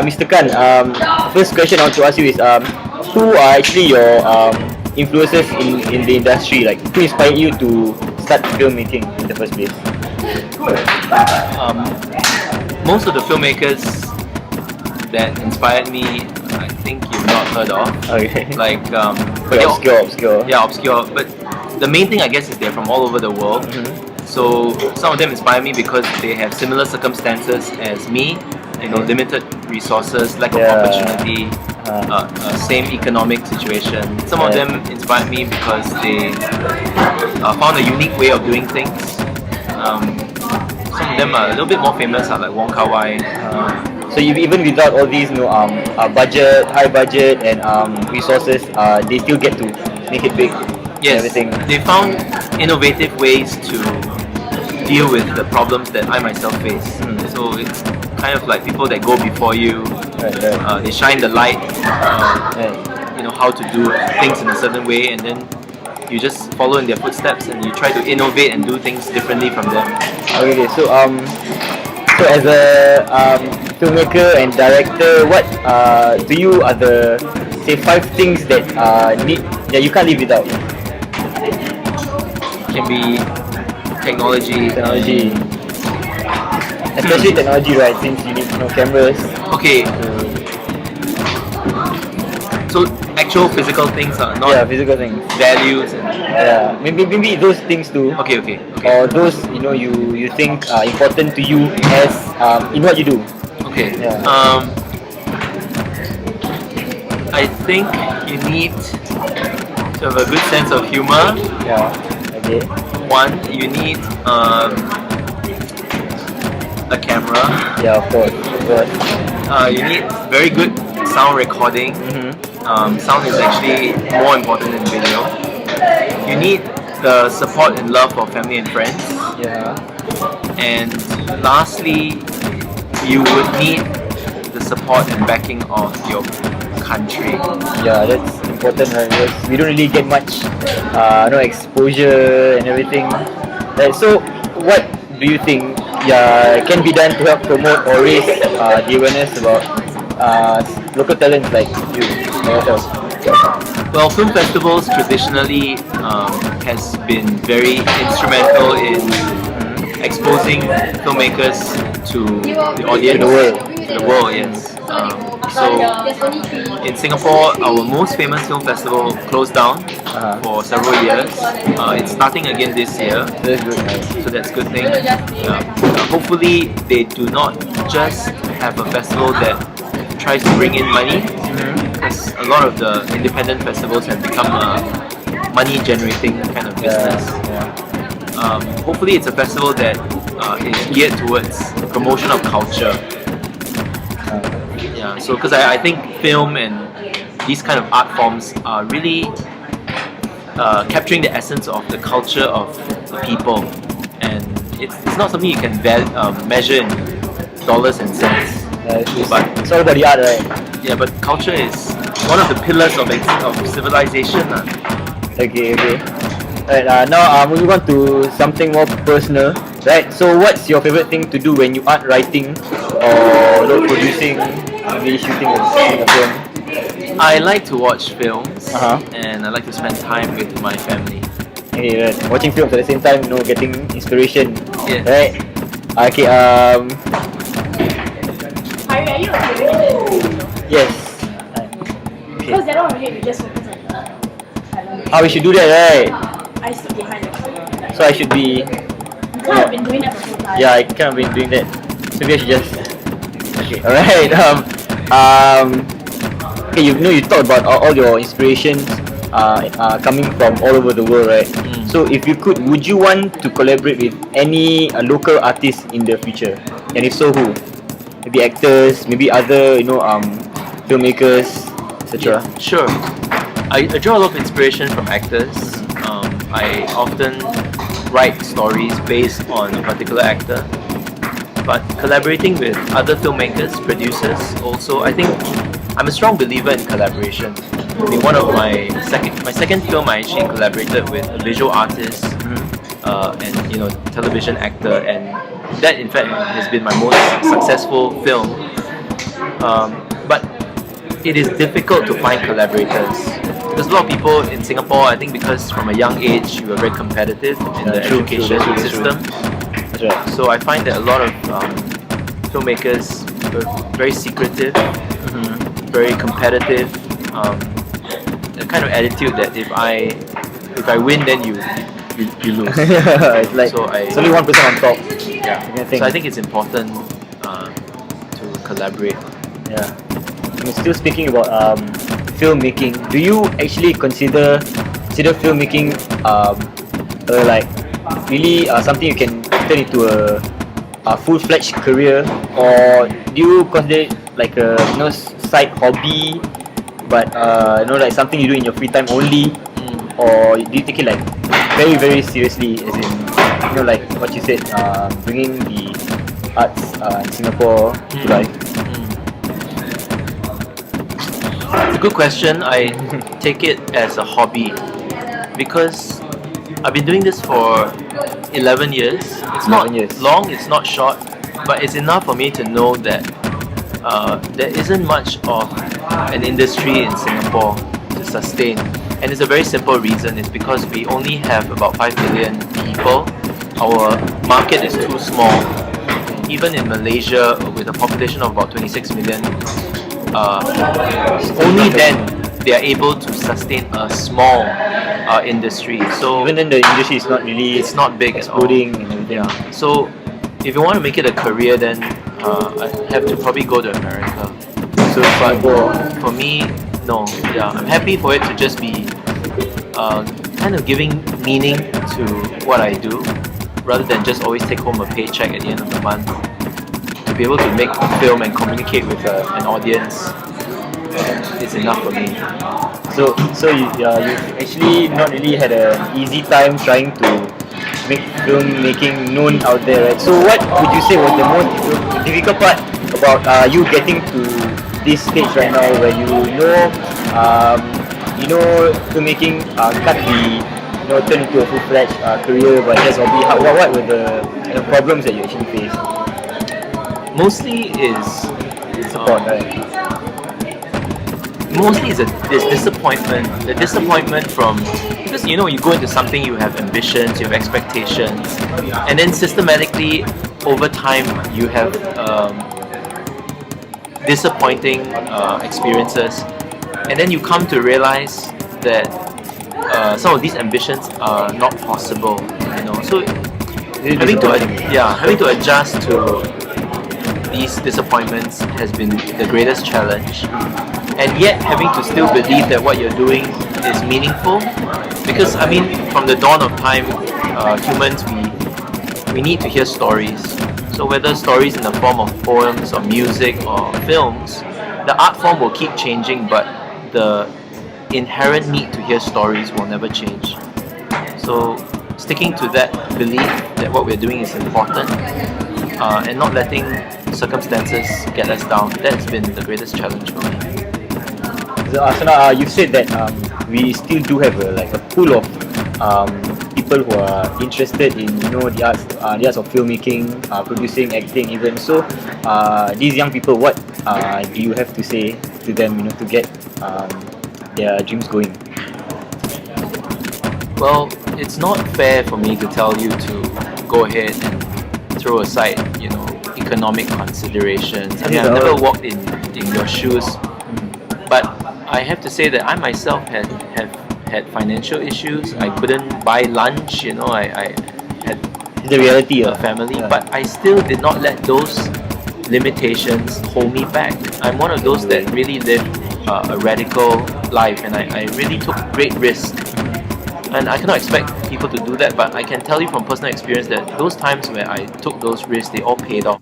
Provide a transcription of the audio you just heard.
Mr. Khan, first question I want to ask you is who are actually your influences in the industry? Like, who inspired you to start filmmaking in the first place? Um, Most of the filmmakers that inspired me, I think you've not heard of. Okay. Like, Quite obscure. yeah, obscure. But the main thing, I guess, is they're from all over the world. Mm-hmm. So some of them inspire me because they have similar circumstances as me. You know, limited resources, lack of opportunity, same economic situation. Some of them inspired me because they found a unique way of doing things. Some of them are a little bit more famous, like Wong Kar Wai. So even without all these, budget, high budget, and resources, they still get to make it big. Yes, Everything. they found innovative ways to deal with the problems that I myself face. So it's kind of like people that go before you. Right. They shine the light. You know how to do things in a certain way, and then you just follow in their footsteps, and you try to innovate and do things differently from them. Okay. So as a filmmaker and director, what to you are the say 5 things that you can't live without? Can be technology. Especially technology, right? Since you need cameras. Okay. So actual physical things are not Physical things. values and Maybe those things too. okay. Or those you think are important to you as in what you do. Okay. Yeah. I think you need to have a good sense of humor. Yeah. Okay. One, you need a camera. Yeah, of course. You need very good sound recording. Sound is actually more important than video. You need the support and love of family and friends. Yeah. And lastly, you would need the support and backing of your country. Yeah, that's important, right? Because we don't really get much, exposure and everything. Right, so, what do you think can be done to help promote or raise the awareness about local talents like you and yourself? Well, film festivals traditionally has been very instrumental in exposing filmmakers to the audience, To the world. Yes. So in Singapore, our most famous film festival closed down for several years. It's starting again this year, That's good, right? so that's a good thing. Hopefully, they do not just have a festival that tries to bring in money, because a lot of the independent festivals have become a money-generating kind of business. Hopefully, it's a festival that is geared towards the promotion of culture. Yeah, so because I think film and these kind of art forms are really capturing the essence of the culture of the people, and it's not something you can measure in dollars and cents. It's all about the art, right? Yeah, but culture is one of the pillars of civilization. Okay. Alright, now moving on to something more personal, right? So what's your favorite thing to do when you aren't writing or producing, maybe shooting a film? I like to watch films, Uh-huh. and I like to spend time with my family. Okay, right. Watching films at the same time, getting inspiration, Yes. right? Okay, Harry, are you okay? yes. Because Okay. they're not okay, we just focus on the How we should do that, right? I sit behind the camera. So I should be, You kind of been doing that for the whole time. yeah, I kind of been doing that. So maybe I should just, okay, alright. Okay, you talked about all your inspirations coming from all over the world, right? So if you could, would you want to collaborate with any local artists in the future? And if so, who? Maybe actors, maybe other, filmmakers, etc. Sure. I draw a lot of inspiration from actors. I often write stories based on a particular actor, but collaborating with other filmmakers, producers also, I think I'm a strong believer in collaboration. I mean, one of my second film, I actually collaborated with a visual artist and television actor, and that in fact has been my most successful film. But it is difficult to find collaborators. There's a lot of people in Singapore, I think because from a young age you are very competitive in the education system. That's right. So I find that a lot of filmmakers are very secretive, very competitive, the kind of attitude that if I win then you lose. It's like So it's only one person on top. Yeah. kind of thing. So I think it's important to collaborate. Yeah. And still speaking about filmmaking, do you actually consider filmmaking like really something you can turn into a full-fledged career, or do you consider it like a side hobby, but like something you do in your free time only, or do you take it like very very seriously, as in like what you said, bringing the arts in Singapore to life? It's a good question. I take it as a hobby because I've been doing this for 11 years. It's not 11 years. long, it's not short, but it's enough for me to know that there isn't much of an industry in Singapore to sustain. And it's a very simple reason. It's because we only have about 5 million people. Our market is too small. Even in Malaysia, with a population of about 26 million, only then they are able to sustain a small industry. So Even then, the industry is not really it's not big at all. exploding and everything. Yeah. So if you want to make it a career, then I have to probably go to America. So Singapore, For me, no. Yeah, I'm happy for it to just be kind of giving meaning to what I do, rather than just always take home a paycheck at the end of the month. To be able to make a film and communicate with an audience, it's enough for me. so you've actually not really had an easy time trying to make filmmaking known out there, right? So what would you say was the most difficult part about you getting to this stage right now, where filmmaking can't be turn into a full-fledged career, but just hobby? What were the problems that you actually faced? Mostly is Support, right? mostly is this disappointment. The disappointment from, because you go into something, you have ambitions, you have expectations, and then systematically over time you have disappointing experiences, and then you come to realize that some of these ambitions are not possible. So having to adjust to these disappointments has been the greatest challenge, and yet having to still believe that what you're doing is meaningful, because from the dawn of time, humans, we need to hear stories. So whether stories in the form of poems or music or films, the art form will keep changing, but the inherent need to hear stories will never change. So sticking to that belief that what we're doing is important, and not letting circumstances get us down, that's been the greatest challenge for me. So Asana, you said that we still do have a pool of people who are interested in the arts of filmmaking, producing, acting, even. So these young people, what do you have to say to them, to get their dreams going? Well, it's not fair for me to tell you to go ahead and throw aside, economic considerations. I've never walked in your shoes, but I have to say that I myself have had financial issues. I couldn't buy lunch. I had The reality a family, but I still did not let those limitations hold me back. I'm one of those that really lived a radical life, and I really took great risks. And I cannot expect people to do that, but I can tell you from personal experience that those times where I took those risks, they all paid off.